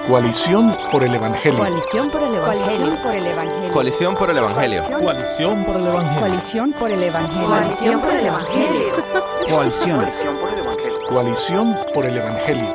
Coalición por el Evangelio. Coalición por el Evangelio. Coalición por el Evangelio. Coalición por el Evangelio. Coalición por el Evangelio. Coalición por el Evangelio. Coalición. Coalición por el Evangelio.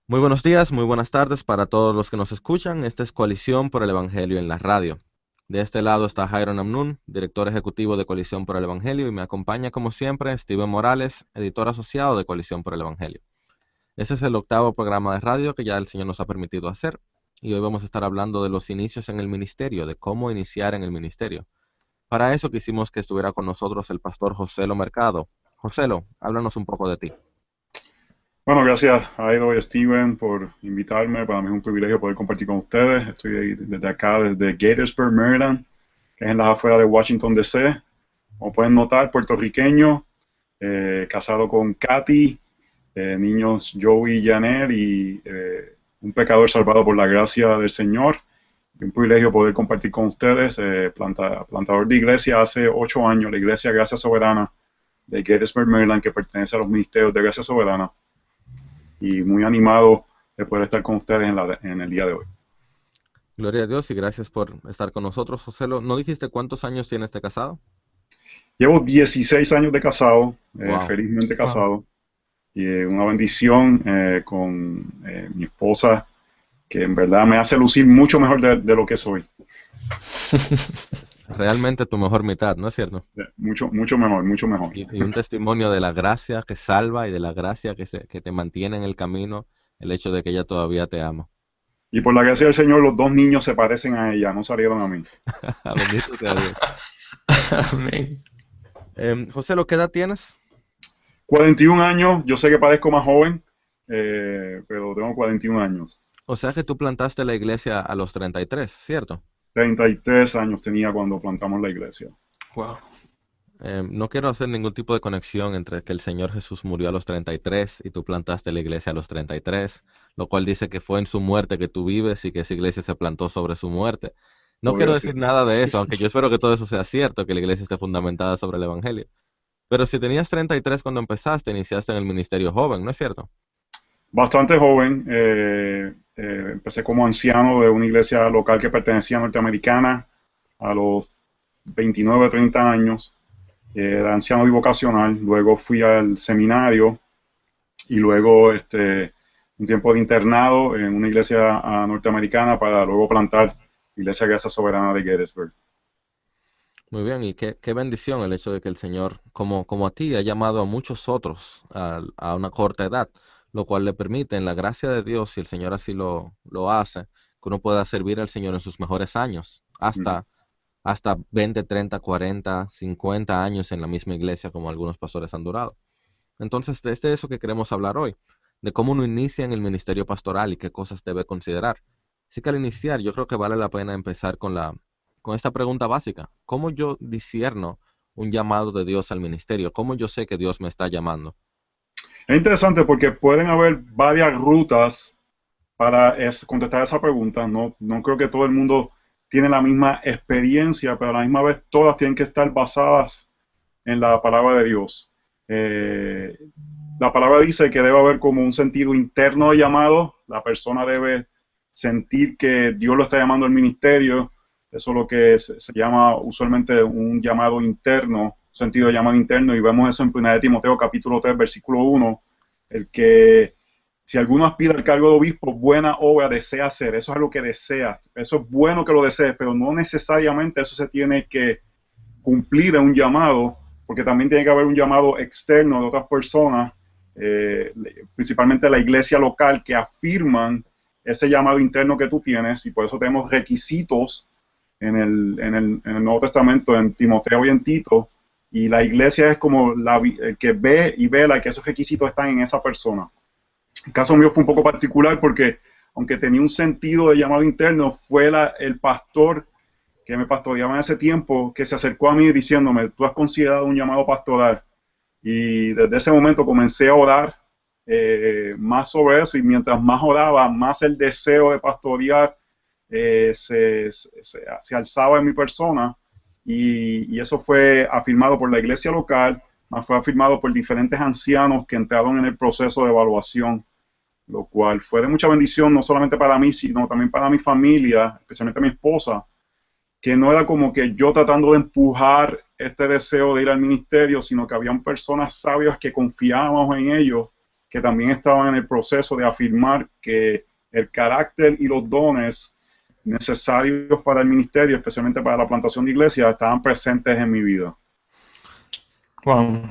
Muy buenos días, muy buenas tardes para todos los que nos escuchan. Esta es Coalición por el Evangelio en la radio. De este lado está Jairo Namnun, director ejecutivo de Coalición por el Evangelio, y me acompaña como siempre Steven Morales, editor asociado de Coalición por el Evangelio. Este es el 8º programa de radio que ya el Señor nos ha permitido hacer, y hoy vamos a estar hablando de los inicios en el ministerio, de cómo iniciar en el ministerio. Para eso quisimos que estuviera con nosotros el pastor Joselo Mercado. Joselo, háblanos un poco de ti. Bueno, gracias Aido y Steven por invitarme. Para mí es un privilegio poder compartir con ustedes. Estoy desde acá, desde Gettysburg, Maryland, que es en las afueras de Washington, D.C. Como pueden notar, puertorriqueño, casado con Katy, niños Joey y Janer, y un pecador salvado por la gracia del Señor. Un privilegio poder compartir con ustedes. Plantador de iglesia hace 8 años, la iglesia Gracia Soberana de Gettysburg, Maryland, que pertenece a los ministerios de Gracia Soberana. Y muy animado de poder estar con ustedes en el día de hoy. Gloria a Dios y gracias por estar con nosotros, Joselo. ¿No dijiste cuántos años tienes de casado? Llevo 16 años de casado, Wow. felizmente casado. Y una bendición con mi esposa, que en verdad me hace lucir mucho mejor de lo que soy. Realmente tu mejor mitad, ¿no es cierto? Mucho mejor, mucho mejor. Y un testimonio de la gracia que salva y de la gracia que te mantiene en el camino, el hecho de que ella todavía te ama. Y por la gracia del Señor, los 2 niños se parecen a ella, no salieron a mí. Bendito sea Dios. Amén. Joselo, ¿qué edad tienes? 41 años, yo sé que parezco más joven, pero tengo 41 años. O sea que tú plantaste la iglesia a los 33, ¿cierto? 33 años tenía cuando plantamos la iglesia. Wow. No quiero hacer ningún tipo de conexión entre que el Señor Jesús murió a los 33 y tú plantaste la iglesia a los 33, lo cual dice que fue en su muerte que tú vives y que esa iglesia se plantó sobre su muerte. No quiero decir nada de eso, aunque yo espero que todo eso sea cierto, que la iglesia esté fundamentada sobre el Evangelio. Pero si tenías 33 cuando empezaste, iniciaste en el ministerio joven, ¿no es cierto? Bastante joven, empecé como anciano de una iglesia local que pertenecía a Norteamericana a los 29, 30 años, de anciano bivocacional. Luego fui al seminario y luego un tiempo de internado en una iglesia norteamericana para luego plantar la Iglesia Gracia Soberana de Gettysburg. Muy bien, y qué bendición el hecho de que el Señor, como a ti, ha llamado a muchos otros a una corta edad, lo cual le permite, en la gracia de Dios, si el Señor así lo hace, que uno pueda servir al Señor en sus mejores años, hasta 20, 30, 40, 50 años en la misma iglesia, como algunos pastores han durado. Entonces, es de eso que queremos hablar hoy, de cómo uno inicia en el ministerio pastoral y qué cosas debe considerar. Así que al iniciar, yo creo que vale la pena empezar con esta pregunta básica. ¿Cómo yo discierno un llamado de Dios al ministerio? ¿Cómo yo sé que Dios me está llamando? Es interesante porque pueden haber varias rutas para contestar esa pregunta. No creo que todo el mundo tiene la misma experiencia, pero a la misma vez todas tienen que estar basadas en la palabra de Dios. La palabra dice que debe haber como un sentido interno de llamado. La persona debe sentir que Dios lo está llamando al ministerio. Eso es lo que se llama usualmente un llamado interno, sentido de llamado interno, y vemos eso en 1 Timoteo capítulo 3, versículo 1, el que si alguno aspira al cargo de obispo, buena obra desea hacer. Eso es lo que desea. Eso es bueno que lo desees, pero no necesariamente eso se tiene que cumplir en un llamado, porque también tiene que haber un llamado externo de otras personas, principalmente la iglesia local, que afirman ese llamado interno que tú tienes, y por eso tenemos requisitos en el Nuevo Testamento, en Timoteo y en Tito, y la iglesia es como el que ve y vela que esos requisitos están en esa persona. El caso mío fue un poco particular porque, aunque tenía un sentido de llamado interno, fue el pastor que me pastoreaba en ese tiempo que se acercó a mí diciéndome, tú has considerado un llamado pastoral. Y desde ese momento comencé a orar más sobre eso, y mientras más oraba, más el deseo de pastorear se alzaba en mi persona, y eso fue afirmado por la iglesia local, más fue afirmado por diferentes ancianos que entraron en el proceso de evaluación, lo cual fue de mucha bendición, no solamente para mí, sino también para mi familia, especialmente mi esposa, que no era como que yo tratando de empujar este deseo de ir al ministerio, sino que habían personas sabias que confiábamos en ellos, que también estaban en el proceso de afirmar que el carácter y los dones necesarios para el ministerio, especialmente para la plantación de iglesias, estaban presentes en mi vida. Wow.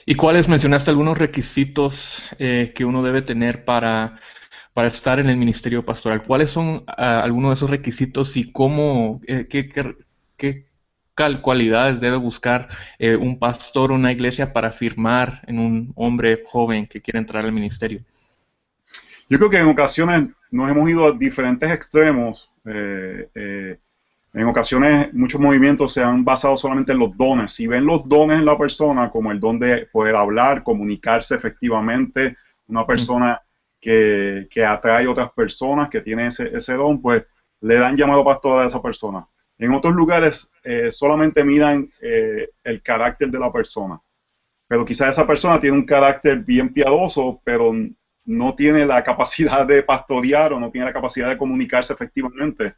¿Y cuáles mencionaste algunos requisitos que uno debe tener para estar en el ministerio pastoral? ¿Cuáles son algunos de esos requisitos y cómo, qué cualidades debe buscar un pastor o una iglesia para afirmar en un hombre joven que quiere entrar al ministerio? Yo creo que en ocasiones nos hemos ido a diferentes extremos. En ocasiones muchos movimientos se han basado solamente en los dones. Si ven los dones en la persona, como el don de poder hablar, comunicarse efectivamente, una persona que atrae a otras personas, que tiene ese don, pues le dan llamado pastoral a esa persona. En otros lugares solamente miran el carácter de la persona. Pero quizás esa persona tiene un carácter bien piadoso, pero no tiene la capacidad de pastorear o no tiene la capacidad de comunicarse efectivamente.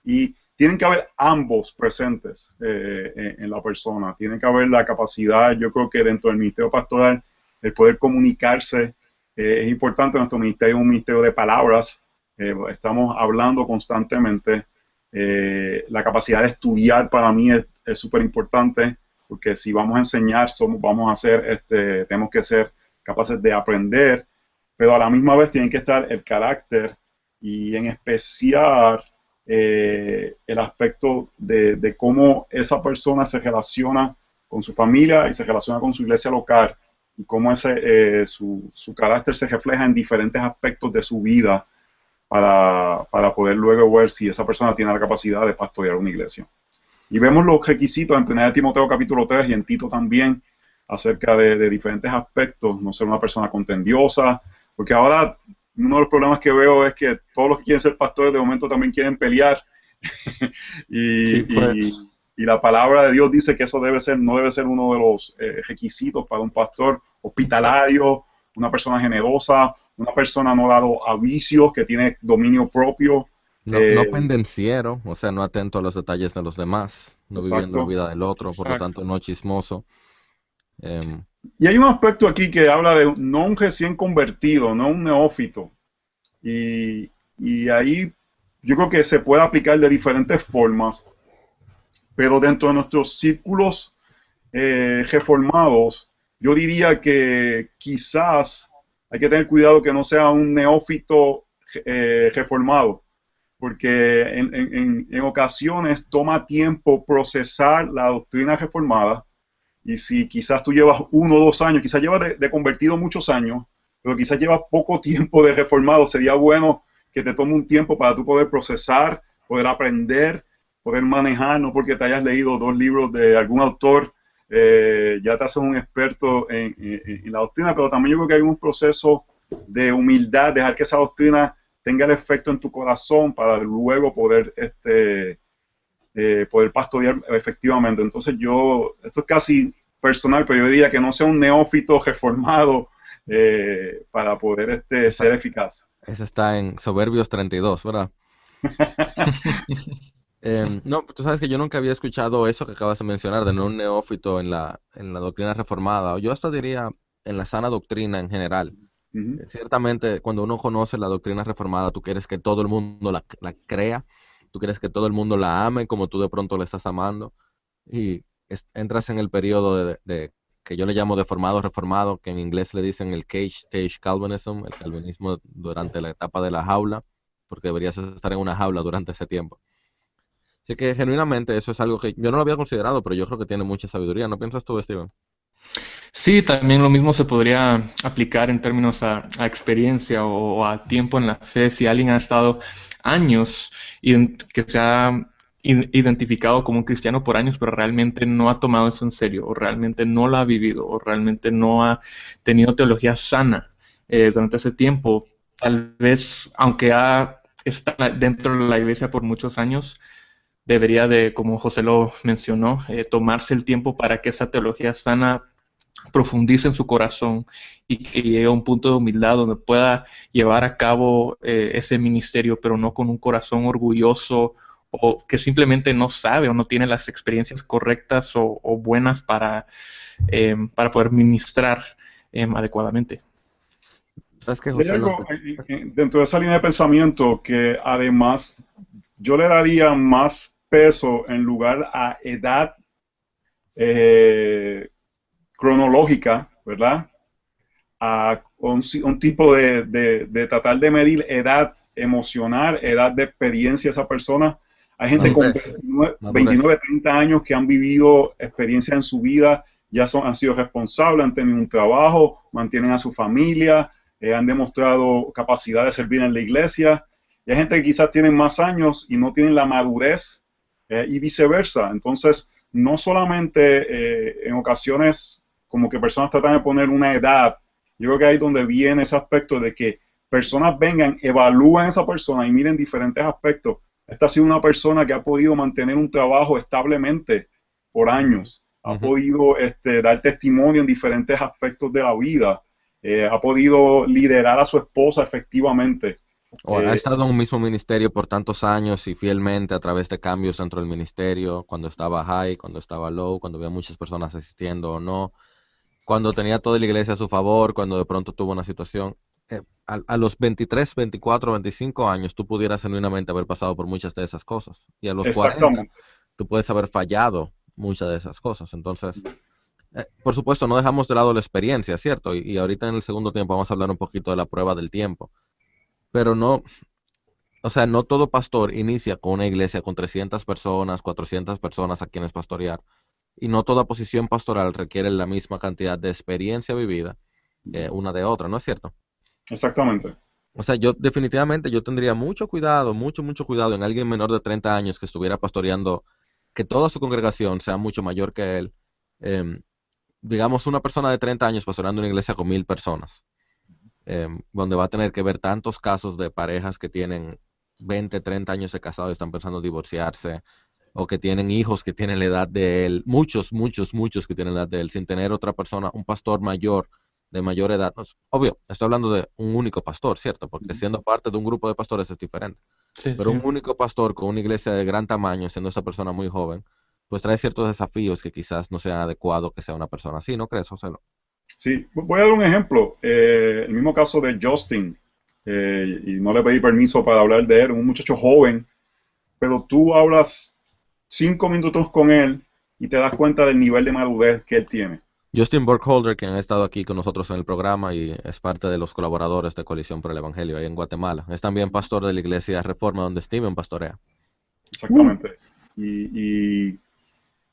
Y tienen que haber ambos presentes en la persona. Tiene que haber la capacidad, yo creo que dentro del ministerio pastoral, el poder comunicarse es importante. Nuestro ministerio es un ministerio de palabras. Estamos hablando constantemente. La capacidad de estudiar para mí es súper importante, porque si vamos a enseñar, tenemos que ser capaces de aprender, pero a la misma vez tiene que estar el carácter y en especial el aspecto de cómo esa persona se relaciona con su familia y se relaciona con su iglesia local, y cómo su carácter se refleja en diferentes aspectos de su vida para poder luego ver si esa persona tiene la capacidad de pastorear una iglesia. Y vemos los requisitos en 1 Timoteo capítulo 3 y en Tito también, acerca de diferentes aspectos, no ser una persona contendiosa, porque ahora uno de los problemas que veo es que todos los que quieren ser pastores de momento también quieren pelear. y la palabra de Dios dice que eso no debe ser uno de los requisitos para un pastor hospitalario, una persona generosa, una persona no dado a vicios, que tiene dominio propio. No pendenciero, o sea, no atento a los detalles de los demás, no Exacto. viviendo la vida del otro, por lo tanto no chismoso. Y hay un aspecto aquí que habla de no un recién convertido, no un neófito. Y ahí yo creo que se puede aplicar de diferentes formas, pero dentro de nuestros círculos reformados, yo diría que quizás hay que tener cuidado que no sea un neófito reformado, porque en ocasiones toma tiempo procesar la doctrina reformada. Y si quizás tú llevas 1 o 2 años, quizás llevas de convertido muchos años, pero quizás llevas poco tiempo de reformado, sería bueno que te tome un tiempo para tú poder procesar, poder aprender, poder manejar, no porque te hayas leído 2 libros de algún autor, ya te haces un experto en la doctrina, pero también yo creo que hay un proceso de humildad, dejar que esa doctrina tenga el efecto en tu corazón para luego poder poder pastorear efectivamente. Entonces esto es casi personal, pero yo diría que no sea un neófito reformado para poder ser eficaz. Eso está en Soberbios 32, ¿verdad? No, tú sabes que yo nunca había escuchado eso que acabas de mencionar, de no un neófito en la doctrina reformada, o yo hasta diría en la sana doctrina en general. Ciertamente, cuando uno conoce la doctrina reformada, tú quieres que todo el mundo la crea, tú quieres que todo el mundo la ame como tú de pronto la estás amando, y entras en el periodo de que yo le llamo de reformado, que en inglés le dicen el cage stage Calvinism, el calvinismo durante la etapa de la jaula, porque deberías estar en una jaula durante ese tiempo. Así que genuinamente eso es algo que yo no lo había considerado, pero yo creo que tiene mucha sabiduría. ¿No piensas tú, Steven? Sí, también lo mismo se podría aplicar en términos a experiencia o a tiempo en la fe. Si alguien ha estado años y que se ha identificado como un cristiano por años, pero realmente no ha tomado eso en serio, o realmente no lo ha vivido, o realmente no ha tenido teología sana durante ese tiempo, tal vez, aunque ha estado dentro de la iglesia por muchos años, debería de, como José lo mencionó, tomarse el tiempo para que esa teología sana profundice en su corazón y que llegue a un punto de humildad donde pueda llevar a cabo ese ministerio, pero no con un corazón orgulloso o que simplemente no sabe o no tiene las experiencias correctas o buenas para poder ministrar adecuadamente. ¿Sabes qué, Y hay José? algo dentro de esa línea de pensamiento que además yo le daría más peso en lugar a edad eh, cronológica, ¿verdad? A un tipo de tratar de medir edad emocional, edad de experiencia de esa persona. Hay gente con Madurez. 29, 30 años que han vivido experiencias en su vida, ya han sido responsables, han tenido un trabajo, mantienen a su familia, han demostrado capacidad de servir en la iglesia. Y hay gente que quizás tienen más años y no tienen la madurez y viceversa. Entonces, no solamente en ocasiones como que personas tratan de poner una edad. Yo creo que ahí es donde viene ese aspecto de que personas vengan, evalúen a esa persona y miren diferentes aspectos. Esta ha sido una persona que ha podido mantener un trabajo establemente por años, ha podido dar testimonio en diferentes aspectos de la vida, ha podido liderar a su esposa efectivamente. O ha estado en un mismo ministerio por tantos años y fielmente a través de cambios dentro del ministerio, cuando estaba high, cuando estaba low, cuando había muchas personas asistiendo o no, cuando tenía toda la iglesia a su favor, cuando de pronto tuvo una situación. A los 23, 24, 25 años tú pudieras genuinamente haber pasado por muchas de esas cosas. Y a los 40 tú puedes haber fallado muchas de esas cosas. Entonces, por supuesto, no dejamos de lado la experiencia, ¿cierto? Y ahorita en el segundo tiempo vamos a hablar un poquito de la prueba del tiempo. Pero no, o sea, no todo pastor inicia con una iglesia con 300 personas, 400 personas a quienes pastorear. Y no toda posición pastoral requiere la misma cantidad de experiencia vivida una de otra, ¿no es cierto? Exactamente. O sea, yo definitivamente yo tendría mucho cuidado, mucho cuidado en alguien menor de 30 años que estuviera pastoreando, que toda su congregación sea mucho mayor que él. Digamos, una persona de 30 años pastoreando una iglesia con 1000 personas, donde va a tener que ver tantos casos de parejas que tienen 20, 30 años de casados y están pensando en divorciarse, o que tienen hijos que tienen la edad de él, muchos que tienen la edad de él, sin tener otra persona, un pastor mayor, de mayor edad. No, obvio, estoy hablando de un único pastor, ¿cierto? Porque siendo parte de un grupo de pastores es diferente. Sí, Pero sí. un único pastor con una iglesia de gran tamaño, siendo esa persona muy joven, pues trae ciertos desafíos que quizás no sean adecuados que sea una persona así, ¿no crees, José? Sí, voy a dar un ejemplo. El mismo caso de Justin, y no le pedí permiso para hablar de él, un muchacho joven, pero tú hablas 5 minutos con él y te das cuenta del nivel de madurez que él tiene. Justin Burkholder, quien ha estado aquí con nosotros en el programa y es parte de los colaboradores de Coalición por el Evangelio ahí en Guatemala. Es también pastor de la iglesia Reforma donde Steven pastorea. Exactamente. Y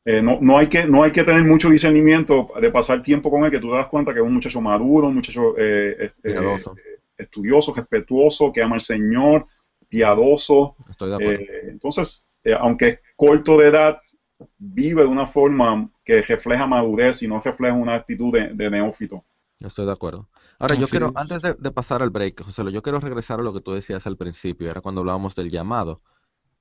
no hay que tener mucho discernimiento de pasar tiempo con él, que tú te das cuenta que es un muchacho maduro, un muchacho Piadoso. estudioso, respetuoso, que ama al Señor, piadoso. Estoy de acuerdo. Entonces, aunque es corto de edad, vive de una forma que refleja madurez y no refleja una actitud de neófito. Estoy de acuerdo. Ahora, yo Así quiero, es. antes de pasar al break, José, yo quiero regresar a lo que tú decías al principio, era cuando hablábamos del llamado.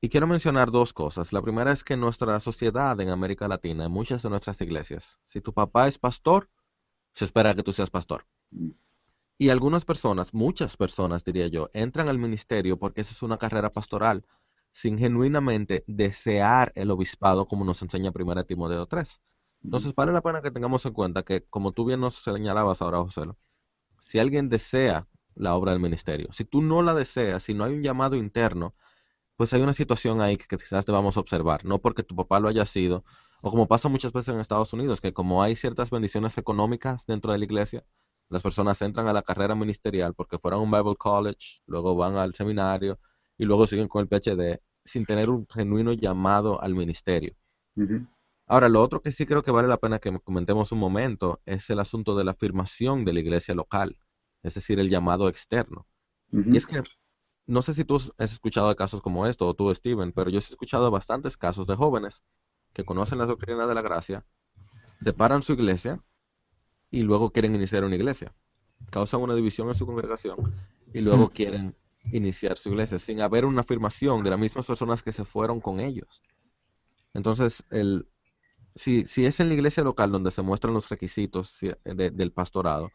Y quiero mencionar dos cosas. La primera es que en nuestra sociedad en América Latina, en muchas de nuestras iglesias, si tu papá es pastor, se espera que tú seas pastor. Y algunas personas, muchas personas diría yo, entran al ministerio porque esa es una carrera pastoral, sin genuinamente desear el obispado como nos enseña 1 Timoteo 3. Entonces vale la pena que tengamos en cuenta que, como tú bien nos señalabas ahora, José, si alguien desea la obra del ministerio, si tú no la deseas, si no hay un llamado interno, pues hay una situación ahí que quizás debamos observar, no porque tu papá lo haya sido, o como pasa muchas veces en Estados Unidos, que como hay ciertas bendiciones económicas dentro de la iglesia, las personas entran a la carrera ministerial porque fueron a un Bible College, luego van al seminario y luego siguen con el PhD sin tener un genuino llamado al ministerio. Ujú, Ahora, lo otro que sí creo que vale la pena que comentemos un momento es el asunto de la afirmación de la iglesia local, es decir, el llamado externo. Y ujú. es que no sé si tú has escuchado de casos como esto, o tú, Steven, pero yo sí he escuchado bastantes casos de jóvenes que conocen la doctrina de la gracia, separan su iglesia y luego quieren iniciar una iglesia. Causan una división en su congregación y luego quieren iniciar su iglesia sin haber una afirmación de las mismas personas que se fueron con ellos. Entonces, si es en la iglesia local donde se muestran los requisitos del pastorado,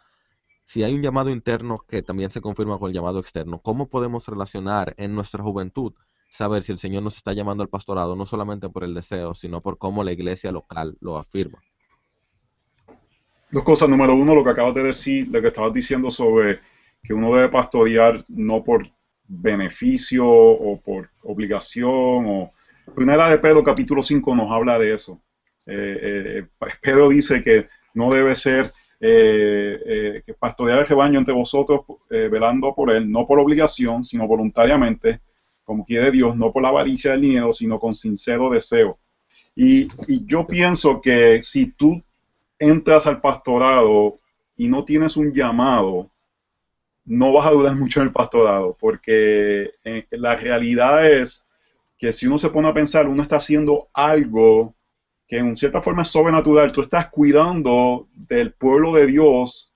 si hay un llamado interno que también se confirma con el llamado externo, ¿cómo podemos relacionar en nuestra juventud, saber si el Señor nos está llamando al pastorado, no solamente por el deseo, sino por cómo la iglesia local lo afirma? Dos cosas. Número uno, lo que acabas de decir, lo que estabas diciendo sobre que uno debe pastorear no por beneficio o por obligación. Primera de Pedro, capítulo 5, nos habla de eso. Pedro dice que no debe ser que pastorear el rebaño entre vosotros, velando por él, no por obligación, sino voluntariamente, como quiere Dios, no por la avaricia del dinero, sino con sincero deseo. Y yo pienso que si tú entras al pastorado y no tienes un llamado, no vas a durar mucho en el pastorado, porque la realidad es que si uno se pone a pensar, uno está haciendo algo que en cierta forma es sobrenatural. Tú estás cuidando del pueblo de Dios,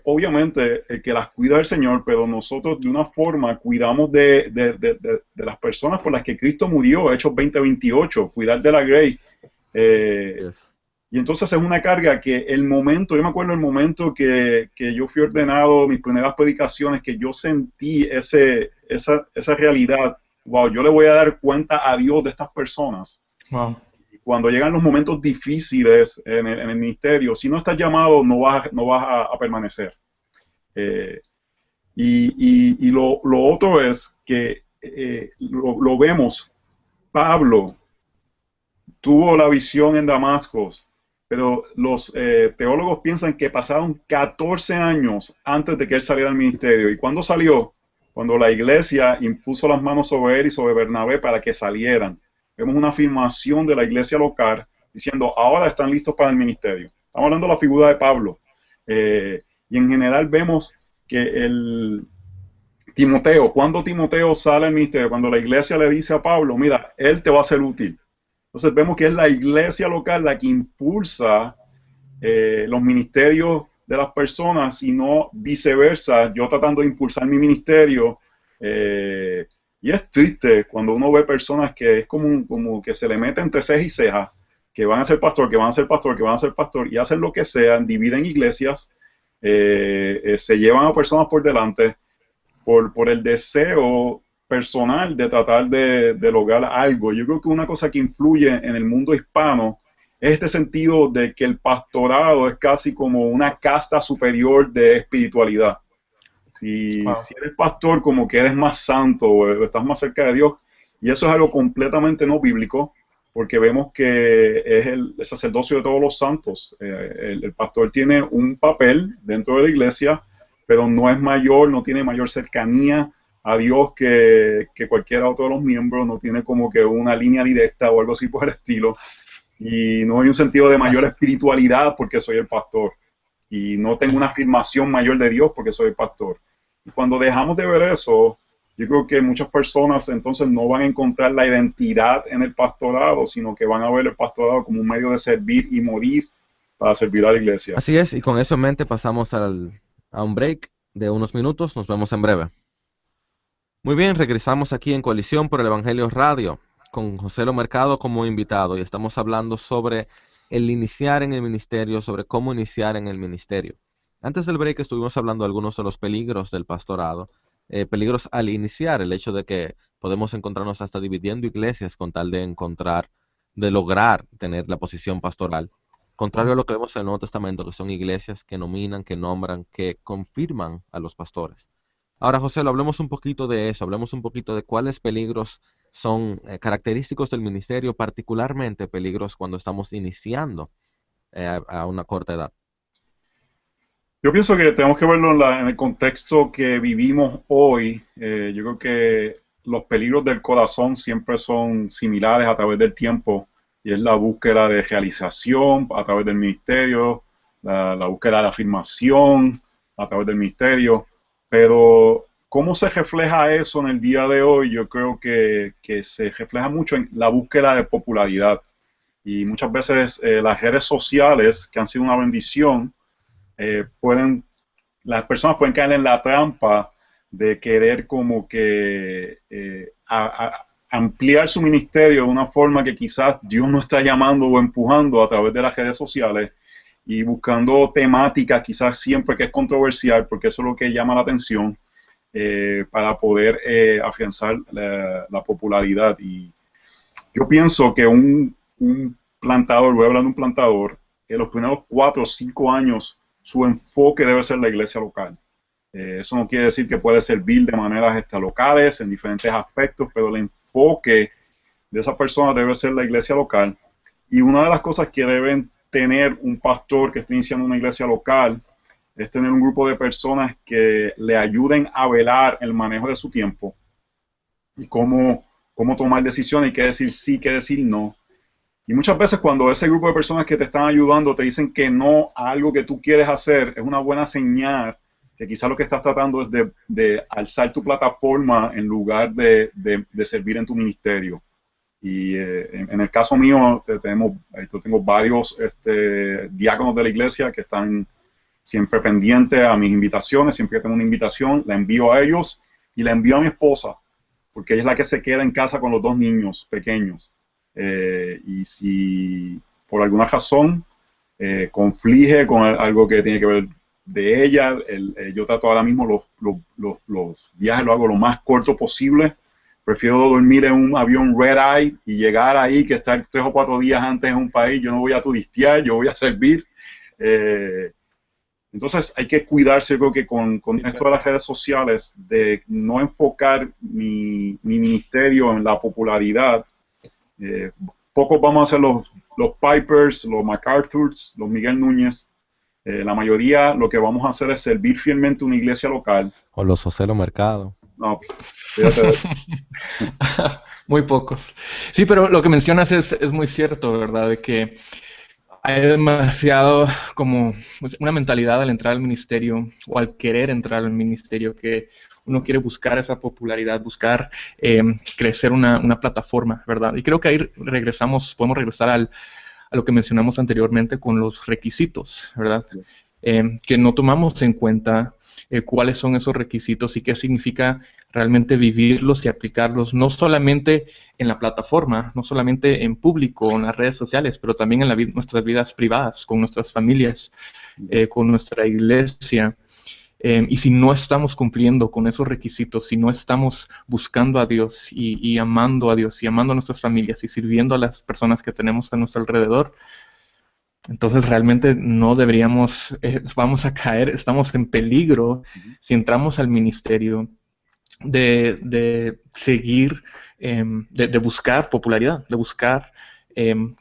obviamente el que las cuida el Señor, pero nosotros de una forma cuidamos de las personas por las que Cristo murió, Hechos 20:28, cuidar de la grey. Yes. Y entonces es una carga que el momento, yo me acuerdo el momento que yo fui ordenado, mis primeras predicaciones, que yo sentí esa realidad. Wow, yo le voy a dar cuenta a Dios de estas personas. Wow. Cuando llegan los momentos difíciles en el ministerio, si no estás llamado, no vas a permanecer. Y lo otro es que lo vemos. Pablo tuvo la visión en Damasco, pero los teólogos piensan que pasaron 14 años antes de que él saliera del ministerio. ¿Y cuándo salió? Cuando la iglesia impuso las manos sobre él y sobre Bernabé para que salieran. Vemos una afirmación de la iglesia local diciendo, ahora están listos para el ministerio. Estamos hablando de la figura de Pablo. Y en general vemos que Timoteo, cuando Timoteo sale al ministerio, cuando la iglesia le dice a Pablo, mira, él te va a ser útil. Entonces vemos que es la iglesia local la que impulsa los ministerios de las personas y no viceversa, yo tratando de impulsar mi ministerio. Y es triste cuando uno ve personas que es como que se le mete entre ceja y ceja, que van a ser pastor, que van a ser pastor, que van a ser pastor, y hacen lo que sean, dividen iglesias, se llevan a personas por delante por el deseo personal de tratar de lograr algo. Yo creo que una cosa que influye en el mundo hispano es este sentido de que el pastorado es casi como una casta superior de espiritualidad. Si eres pastor, como que eres más santo o estás más cerca de Dios, y eso es algo completamente no bíblico, porque vemos que es el sacerdocio de todos los santos. El pastor tiene un papel dentro de la iglesia, pero no es mayor, no tiene mayor cercanía a Dios que cualquiera otro de los miembros, no tiene como que una línea directa o algo así por el estilo, y no hay un sentido de mayor espiritualidad porque soy el pastor, y no tengo una afirmación mayor de Dios porque soy el pastor. Y cuando dejamos de ver eso, yo creo que muchas personas entonces no van a encontrar la identidad en el pastorado, sino que van a ver el pastorado como un medio de servir y morir para servir a la iglesia. Así es, y con eso en mente pasamos a un break de unos minutos. Nos vemos en breve. Muy bien, regresamos aquí en Coalición por el Evangelio Radio con José Lo Mercado como invitado, y estamos hablando sobre el iniciar en el ministerio, sobre cómo iniciar en el ministerio. Antes del break estuvimos hablando de algunos de los peligros del pastorado, peligros al iniciar, el hecho de que podemos encontrarnos hasta dividiendo iglesias con tal de lograr tener la posición pastoral, contrario a lo que vemos en el Nuevo Testamento, que son iglesias que nominan, que nombran, que confirman a los pastores. Ahora, José, hablemos un poquito de eso, hablemos un poquito de cuáles peligros son característicos del ministerio, particularmente peligros cuando estamos iniciando a una corta edad. Yo pienso que tenemos que verlo en el contexto que vivimos hoy. Yo creo que los peligros del corazón siempre son similares a través del tiempo, y es la búsqueda de realización a través del ministerio, la búsqueda de afirmación a través del ministerio, pero ¿cómo se refleja eso en el día de hoy? Yo creo que se refleja mucho en la búsqueda de popularidad, y muchas veces las redes sociales, que han sido una bendición, las personas pueden caer en la trampa de querer como que ampliar su ministerio de una forma que quizás Dios no está llamando o empujando a través de las redes sociales, y buscando temáticas quizás siempre que es controversial, porque eso es lo que llama la atención, para poder afianzar la popularidad. Y yo pienso que un plantador, voy a hablar de un plantador, en los primeros 4 o 5 años su enfoque debe ser la iglesia local. Eso no quiere decir que puede servir de maneras locales en diferentes aspectos, pero el enfoque de esa persona debe ser la iglesia local. Y una de las cosas que deben tener un pastor que esté iniciando una iglesia local es tener un grupo de personas que le ayuden a velar el manejo de su tiempo y cómo tomar decisiones y qué decir sí, qué decir no. Y muchas veces cuando ese grupo de personas que te están ayudando te dicen que no a algo que tú quieres hacer, es una buena señal que quizás lo que estás tratando es de alzar tu plataforma en lugar de servir en tu ministerio. Y en el caso mío, yo tengo varios diáconos de la iglesia que están siempre pendientes a mis invitaciones. Siempre que tengo una invitación, la envío a ellos y la envío a mi esposa, porque ella es la que se queda en casa con los 2 niños pequeños. Y si por alguna razón conflige con algo que tiene que ver de ella, yo trato ahora mismo los viajes lo hago lo más corto posible. Prefiero dormir en un avión red eye y llegar ahí que estar 3 o 4 días antes en un país. Yo no voy a turistear, yo voy a servir. Entonces hay que cuidarse, creo que con esto de las redes sociales, de no enfocar mi ministerio en la popularidad. Pocos vamos a ser los Pipers, los MacArthurs, los Miguel Núñez. La mayoría lo que vamos a hacer es servir fielmente una iglesia local. O los Ocelo Mercado. No, fíjate. Muy pocos. Sí, pero lo que mencionas es muy cierto, ¿verdad? De que hay demasiado como una mentalidad al entrar al ministerio o al querer entrar al ministerio, que uno quiere buscar esa popularidad, buscar crecer una plataforma, ¿verdad? Y creo que ahí podemos regresar a lo que mencionamos anteriormente con los requisitos, ¿verdad? Que no tomamos en cuenta cuáles son esos requisitos y qué significa realmente vivirlos y aplicarlos, no solamente en la plataforma, no solamente en público, en las redes sociales, pero también en nuestras vidas privadas, con nuestras familias, con nuestra iglesia. Y si no estamos cumpliendo con esos requisitos, si no estamos buscando a Dios y amando a Dios y amando a nuestras familias y sirviendo a las personas que tenemos a nuestro alrededor, entonces realmente no deberíamos, vamos a caer, estamos en peligro si entramos al ministerio de seguir, de buscar popularidad, de buscar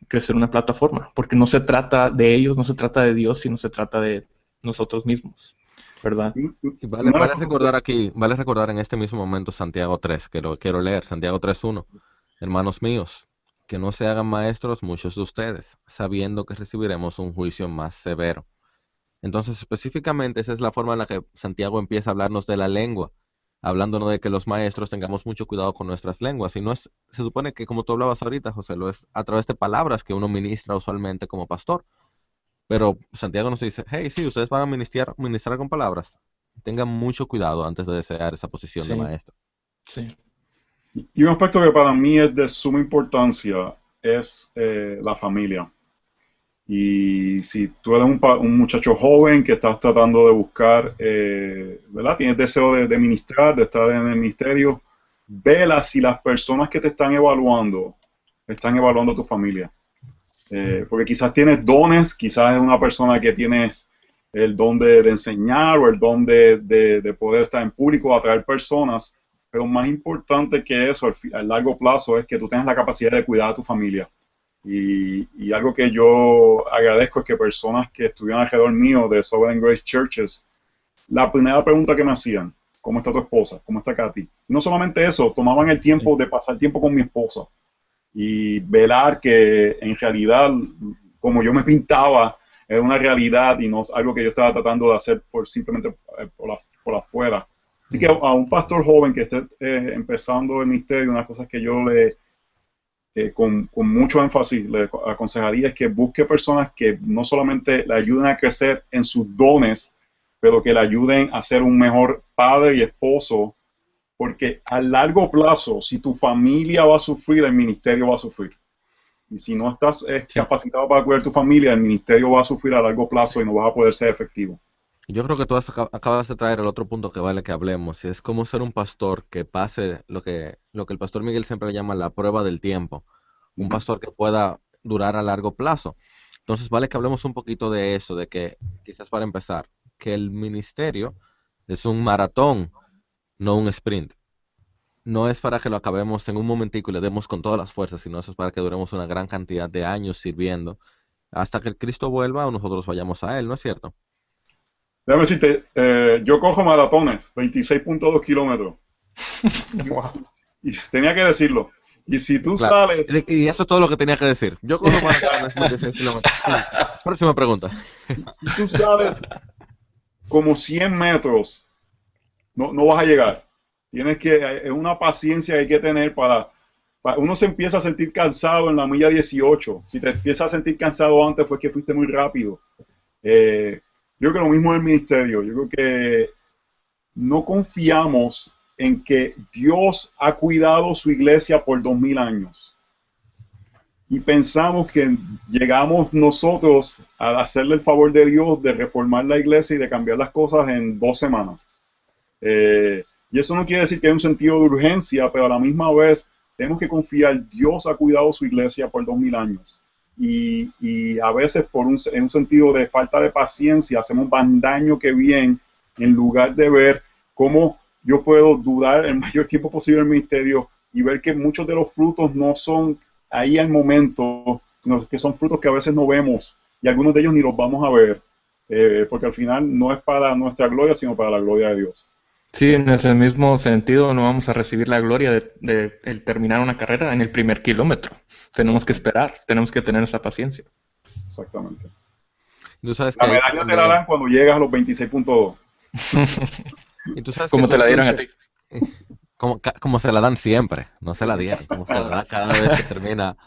crecer una plataforma, porque no se trata de ellos, no se trata de Dios, sino se trata de nosotros mismos, ¿verdad? Y vale recordar en este mismo momento Santiago 3, que lo quiero leer, Santiago 3:1. Hermanos míos, que no se hagan maestros muchos de ustedes, sabiendo que recibiremos un juicio más severo. Entonces, específicamente, esa es la forma en la que Santiago empieza a hablarnos de la lengua, hablándonos de que los maestros tengamos mucho cuidado con nuestras lenguas. Y no es, se supone que, como tú hablabas ahorita, José, lo es a través de palabras que uno ministra usualmente como pastor. Pero Santiago nos dice, hey, sí, ustedes van a ministrar con palabras. Tengan mucho cuidado antes de desear esa posición de maestro. Sí. Y un aspecto que para mí es de suma importancia es la familia. Y si tú eres un muchacho joven que estás tratando de buscar, ¿verdad? Tienes deseo de ministrar, de estar en el ministerio, vela si las personas que te están evaluando tu familia. Porque quizás tienes dones, quizás es una persona que tienes el don de enseñar o el don de poder estar en público, atraer personas, pero más importante que eso a largo plazo es que tú tengas la capacidad de cuidar a tu familia. Y algo que yo agradezco es que personas que estuvieron alrededor mío de Sovereign Grace Churches, la primera pregunta que me hacían, ¿Cómo está tu esposa? ¿Cómo está Katy? Y no solamente eso, tomaban el tiempo de pasar tiempo con mi esposa y velar que en realidad, como yo me pintaba, era una realidad y no es algo que yo estaba tratando de hacer simplemente por afuera. Así que a un pastor joven que esté empezando el ministerio, una cosa que yo con mucho énfasis le aconsejaría es que busque personas que no solamente le ayuden a crecer en sus dones, pero que le ayuden a ser un mejor padre y esposo, porque a largo plazo, si tu familia va a sufrir, el ministerio va a sufrir. Y si no estás capacitado para cuidar tu familia, el ministerio va a sufrir a largo plazo y no vas a poder ser efectivo. Yo creo que tú acabas de traer el otro punto que vale que hablemos, y es cómo ser un pastor que pase lo que el pastor Miguel siempre le llama la prueba del tiempo, un pastor que pueda durar a largo plazo. Entonces vale que hablemos un poquito de eso, de que quizás para empezar, que el ministerio es un maratón, no un sprint. No es para que lo acabemos en un momentico y le demos con todas las fuerzas, sino eso es para que duremos una gran cantidad de años sirviendo hasta que el Cristo vuelva o nosotros vayamos a Él, ¿no es cierto? Déjame decirte, yo cojo maratones, 26.2 kilómetros. Wow. Y tenía que decirlo. Y si tú Claro. sales... Y eso es todo lo que tenía que decir. Yo cojo maratones 26 kilómetros. Próxima pregunta. Si tú sales como 100 metros, no vas a llegar. Es una paciencia que hay que tener uno se empieza a sentir cansado en la milla 18. Si te empiezas a sentir cansado antes fue que fuiste muy rápido. Yo creo que lo mismo en el ministerio. Yo creo que no confiamos en que Dios ha cuidado su iglesia por 2000 años. Y pensamos que llegamos nosotros a hacerle el favor de Dios de reformar la iglesia y de cambiar las cosas en 2 semanas. Y eso no quiere decir que hay un sentido de urgencia, pero a la misma vez tenemos que confiar. Dios ha cuidado su iglesia por 2000 años. Y a veces en un sentido de falta de paciencia hacemos más daño que bien, en lugar de ver cómo yo puedo durar el mayor tiempo posible en el ministerio y ver que muchos de los frutos no son ahí al momento, sino que son frutos que a veces no vemos y algunos de ellos ni los vamos a ver, porque al final no es para nuestra gloria, sino para la gloria de Dios. Sí, en ese mismo sentido no vamos a recibir la gloria de el terminar una carrera en el primer kilómetro. Tenemos que esperar, tenemos que tener esa paciencia. Exactamente. Tú sabes La que medalla te la dan cuando llegas a los 26.2. y tú sabes Como que te la dieron a ti. como se la dan siempre, no se la dieron, como se la da cada vez que termina.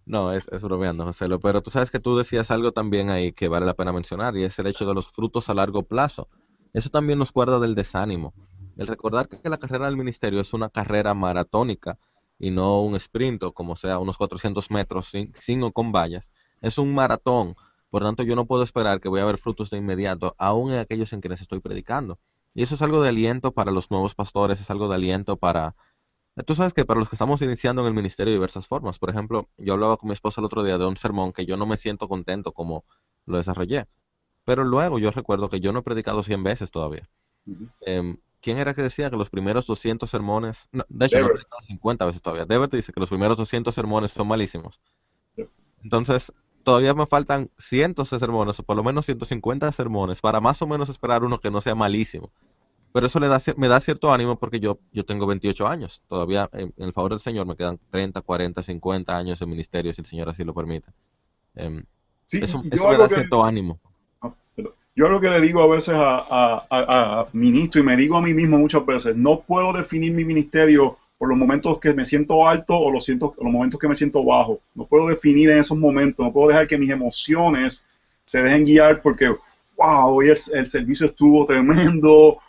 No, es bromeando, José, pero tú sabes que tú decías algo también ahí que vale la pena mencionar, y es el hecho de los frutos a largo plazo. Eso también nos guarda del desánimo. El recordar que la carrera del ministerio es una carrera maratónica y no un sprint, o como sea, unos 400 metros sin o con vallas. Es un maratón. Por tanto, yo no puedo esperar que voy a ver frutos de inmediato, aún en aquellos en quienes estoy predicando. Y eso es algo de aliento para los nuevos pastores, es algo de aliento para... Tú sabes que para los que estamos iniciando en el ministerio de diversas formas. Por ejemplo, yo hablaba con mi esposa el otro día de un sermón que yo no me siento contento como lo desarrollé. Pero luego yo recuerdo que yo no he predicado 100 veces todavía. ¿Quién era que decía que los primeros 200 sermones... No, de hecho, no he predicado 50 veces todavía. Devert dice que los primeros 200 sermones son malísimos. Entonces, todavía me faltan cientos de sermones, o por lo menos 150 sermones, para más o menos esperar uno que no sea malísimo. Pero eso me da cierto ánimo porque yo tengo 28 años. Todavía, en el favor del Señor, me quedan 30, 40, 50 años de ministerio, si el Señor así lo permite. Sí, eso me da cierto ánimo. Yo lo que le digo a veces a ministro, y me digo a mí mismo muchas veces, no puedo definir mi ministerio por los momentos que me siento alto o los momentos que me siento bajo. No puedo definir en esos momentos, no puedo dejar que mis emociones se dejen guiar porque, wow, hoy el servicio estuvo tremendo,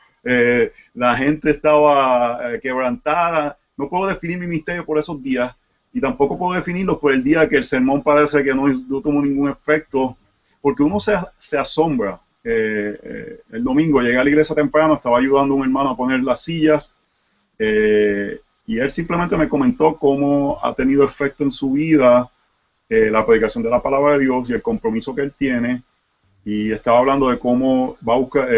la gente estaba quebrantada. No puedo definir mi ministerio por esos días y tampoco puedo definirlo por el día que el sermón parece que no tuvo ningún efecto, porque uno se asombra. El domingo llegué a la iglesia temprano, estaba ayudando a un hermano a poner las sillas y él simplemente me comentó cómo ha tenido efecto en su vida la predicación de la palabra de Dios y el compromiso que él tiene, y estaba hablando de cómo va a buscar,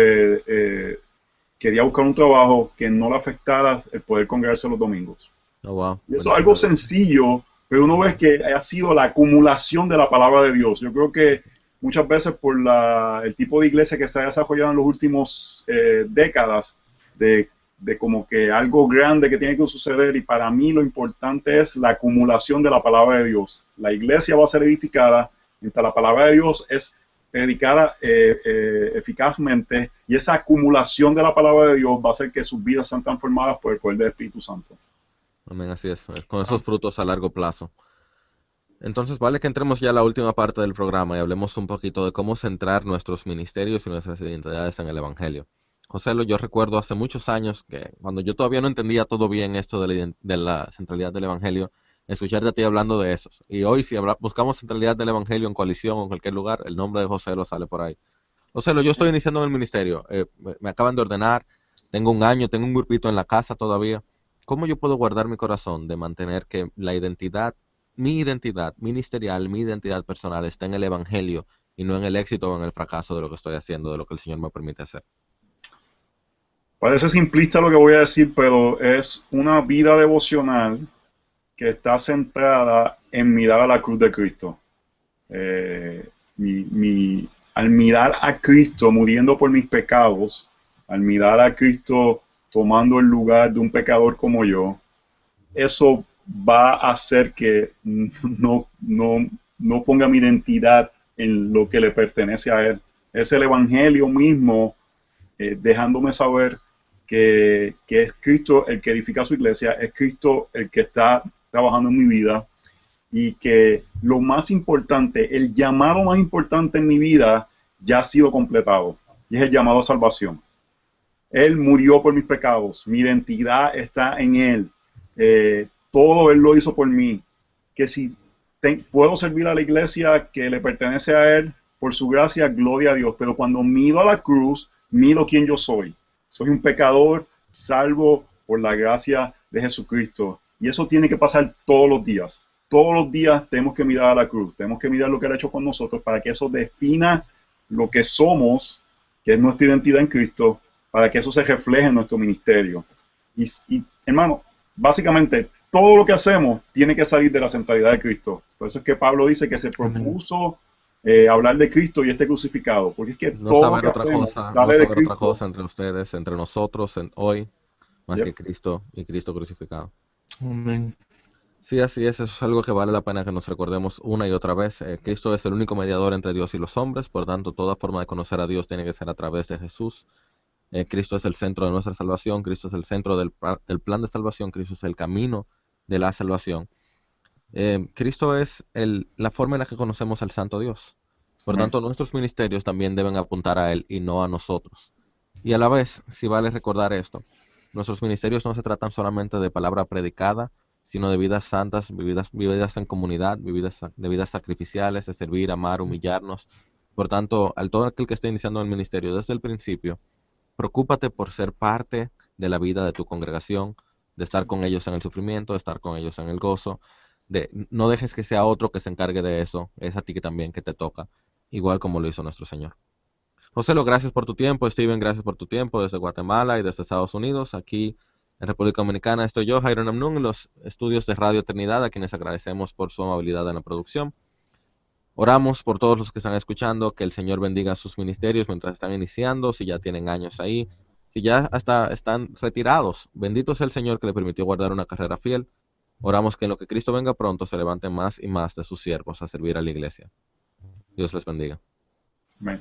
quería buscar un trabajo que no le afectara el poder congregarse los domingos. Oh, wow. Y eso es algo sencillo, pero uno ve que ha sido la acumulación de la palabra de Dios. Yo creo que muchas veces por el tipo de iglesia que se ha desarrollado en los últimos décadas, de de como que algo grande que tiene que suceder, y para mí lo importante es la acumulación de la palabra de Dios. La iglesia va a ser edificada mientras la palabra de Dios es predicada eficazmente, y esa acumulación de la palabra de Dios va a hacer que sus vidas sean transformadas por el poder del Espíritu Santo. Amén, así es, con esos frutos a largo plazo. Entonces, vale que entremos ya a la última parte del programa y hablemos un poquito de cómo centrar nuestros ministerios y nuestras identidades en el Evangelio. José, yo recuerdo hace muchos años que cuando yo todavía no entendía todo bien esto de la centralidad del Evangelio, escucharte a ti hablando de eso. Y hoy si buscamos centralidad del Evangelio en Coalición o en cualquier lugar, el nombre de José sale por ahí. José, yo estoy iniciando en el ministerio, me acaban de ordenar, tengo un año, tengo un grupito en la casa todavía. ¿Cómo yo puedo guardar mi corazón de mantener que mi identidad ministerial, mi identidad personal está en el Evangelio y no en el éxito o en el fracaso de lo que estoy haciendo, de lo que el Señor me permite hacer? Parece simplista lo que voy a decir, pero es una vida devocional que está centrada en mirar a la cruz de Cristo. Al mirar a Cristo muriendo por mis pecados, al mirar a Cristo tomando el lugar de un pecador como yo, eso va a hacer que no ponga mi identidad en lo que le pertenece a Él. Es el Evangelio mismo dejándome saber que es Cristo el que edifica su iglesia, es Cristo el que está trabajando en mi vida, y que lo más importante, el llamado más importante en mi vida ya ha sido completado, y es el llamado a salvación. Él murió por mis pecados, mi identidad está en Él, todo Él lo hizo por mí, que si puedo servir a la iglesia que le pertenece a Él, por su gracia, gloria a Dios, pero cuando miro a la cruz, miro quién yo soy. Soy un pecador salvo por la gracia de Jesucristo. Y eso tiene que pasar todos los días. Todos los días tenemos que mirar a la cruz. Tenemos que mirar lo que Él ha hecho con nosotros para que eso defina lo que somos, que es nuestra identidad en Cristo, para que eso se refleje en nuestro ministerio. Y hermano, básicamente todo lo que hacemos tiene que salir de la centralidad de Cristo. Por eso es que Pablo dice que se propuso hablar de Cristo y crucificado, porque es que no todo saber lo que otra hacemos cosa, sale no de saber Cristo. otra cosa entre ustedes, entre nosotros hoy, más Yep. que Cristo y Cristo crucificado. Amén. Sí, así es, eso es algo que vale la pena que nos recordemos una y otra vez. Cristo es el único mediador entre Dios y los hombres, por tanto, toda forma de conocer a Dios tiene que ser a través de Jesús. Cristo es el centro de nuestra salvación, Cristo es el centro del plan de salvación, Cristo es el camino de la salvación. Cristo es la forma en la que conocemos al Santo Dios. Por Amén. tanto, nuestros ministerios también deben apuntar a Él y no a nosotros. Y a la vez, si vale recordar esto, nuestros ministerios no se tratan solamente de palabra predicada, sino de vidas santas, vividas en comunidad, de vidas sacrificiales, de servir, amar, humillarnos. Por tanto, al todo aquel que esté iniciando el ministerio desde el principio, preocúpate por ser parte de la vida de tu congregación, de estar con ellos en el sufrimiento, de estar con ellos en el gozo. No dejes que sea otro que se encargue de eso, es a ti que también que te toca, igual como lo hizo nuestro Señor. José, gracias por tu tiempo. Steven, gracias por tu tiempo desde Guatemala y desde Estados Unidos. Aquí en República Dominicana estoy yo, Jairo Namnung, en los estudios de Radio Eternidad, a quienes agradecemos por su amabilidad en la producción. Oramos por todos los que están escuchando, que el Señor bendiga sus ministerios mientras están iniciando, si ya tienen años ahí, si ya hasta están retirados. Bendito sea el Señor que le permitió guardar una carrera fiel. Oramos que en lo que Cristo venga pronto se levanten más y más de sus siervos a servir a la iglesia. Dios les bendiga. Amén.